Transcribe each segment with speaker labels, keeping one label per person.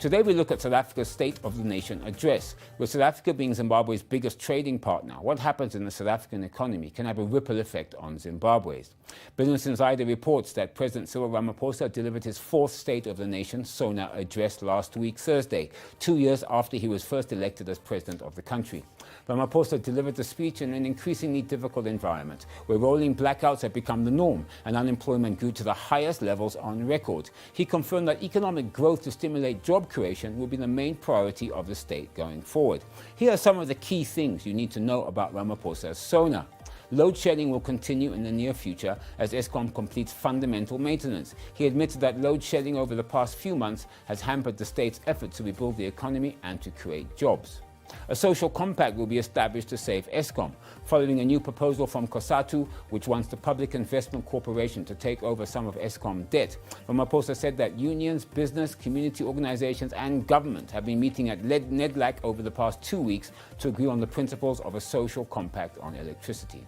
Speaker 1: Today we look at South Africa's State of the Nation address. With South Africa being Zimbabwe's biggest trading partner, what happens in the South African economy can have a ripple effect on Zimbabwe's. Business Insider reports that President Cyril Ramaphosa delivered his fourth State of the Nation SONA address last week, Thursday, 2 years after he was first elected as president of the country. Ramaphosa delivered the speech in an increasingly difficult environment, where rolling blackouts have become the norm and unemployment grew to the highest levels on record. He confirmed that economic growth to stimulate job creation will be the main priority of the state going forward. Here are some of the key things you need to know about Ramaphosa's SONA. Load shedding will continue in the near future as Eskom completes fundamental maintenance. He admitted that load shedding over the past few months has hampered the state's efforts to rebuild the economy and to create jobs. A social compact will be established to save Eskom, following a new proposal from COSATU, which wants the Public Investment Corporation to take over some of Eskom debt. Ramaphosa said that unions, business, community organizations and government have been meeting at NEDLAC over the past 2 weeks to agree on the principles of a social compact on electricity.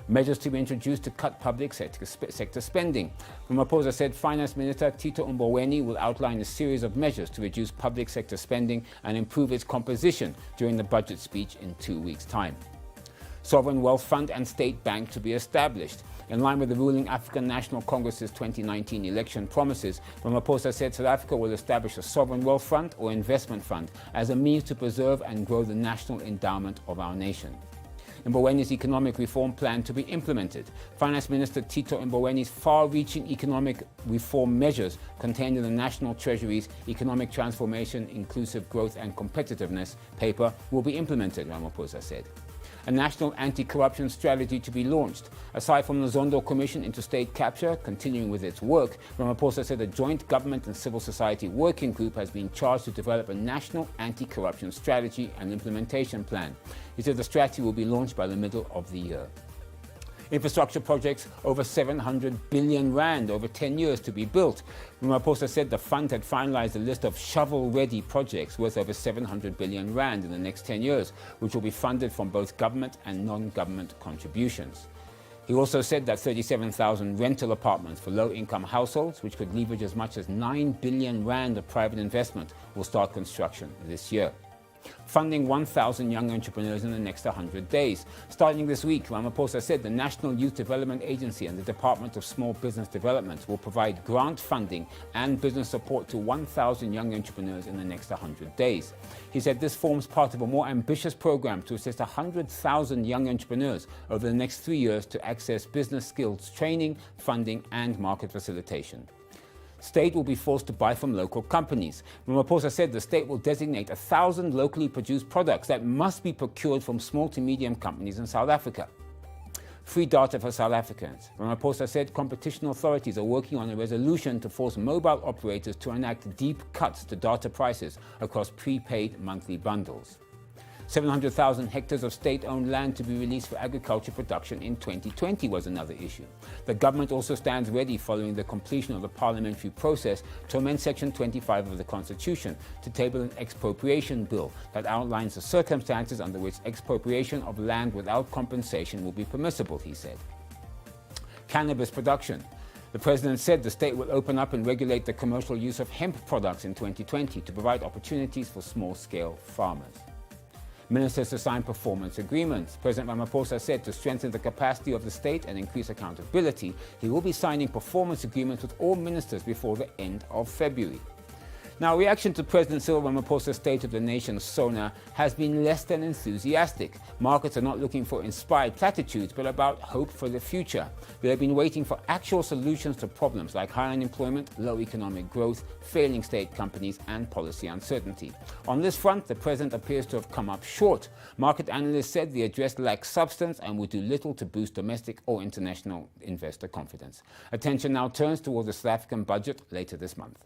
Speaker 1: Measures to be introduced to cut public sector spending. Ramaphosa said Finance Minister Tito Mboweni will outline a series of measures to reduce public sector spending and improve its composition during the budget speech in 2 weeks' time. Sovereign Wealth Fund and State Bank to be established. In line with the ruling African National Congress's 2019 election promises, Ramaphosa said South Africa will establish a sovereign wealth fund or investment fund as a means to preserve and grow the national endowment of our nation. Mboweni's economic reform plan to be implemented. Finance Minister Tito Mboweni's far-reaching economic reform measures contained in the National Treasury's Economic Transformation, Inclusive Growth and Competitiveness paper will be implemented, Ramaphosa said. A national anti-corruption strategy to be launched. Aside from the Zondo Commission into State Capture continuing with its work, Ramaphosa said a joint government and civil society working group has been charged to develop a national anti-corruption strategy and implementation plan. He said the strategy will be launched by the middle of the year. Infrastructure projects over 700 billion rand over 10 years to be built. Ramaphosa said the fund had finalized a list of shovel-ready projects worth over 700 billion rand in the next 10 years, which will be funded from both government and non-government contributions. He also said that 37,000 rental apartments for low-income households, which could leverage as much as 9 billion rand of private investment, will start construction this year. Funding 1,000 young entrepreneurs in the next 100 days. Starting this week, Ramaphosa said the National Youth Development Agency and the Department of Small Business Development will provide grant funding and business support to 1,000 young entrepreneurs in the next 100 days. He said this forms part of a more ambitious program to assist 100,000 young entrepreneurs over the next 3 years to access business skills training, funding and market facilitation. State will be forced to buy from local companies. Ramaphosa said the state will designate 1,000 locally produced products that must be procured from small to medium companies in South Africa. Free data for South Africans. Ramaphosa said competition authorities are working on a resolution to force mobile operators to enact deep cuts to data prices across prepaid monthly bundles. 700,000 hectares of state-owned land to be released for agriculture production in 2020 was another issue. The government also stands ready following the completion of the parliamentary process to amend Section 25 of the Constitution to table an expropriation bill that outlines the circumstances under which expropriation of land without compensation will be permissible, he said. Cannabis production. The president said the state will open up and regulate the commercial use of hemp products in 2020 to provide opportunities for small-scale farmers. Ministers to sign performance agreements. President Ramaphosa said to strengthen the capacity of the state and increase accountability, he will be signing performance agreements with all ministers before the end of February. Now, reaction to President Cyril Ramaphosa's State of the Nation SONA has been less than enthusiastic. Markets are not looking for inspired platitudes, but about hope for the future. They have been waiting for actual solutions to problems like high unemployment, low economic growth, failing state companies, and policy uncertainty. On this front, the president appears to have come up short. Market analysts said the address lacks substance and would do little to boost domestic or international investor confidence. Attention now turns towards the South African budget later this month.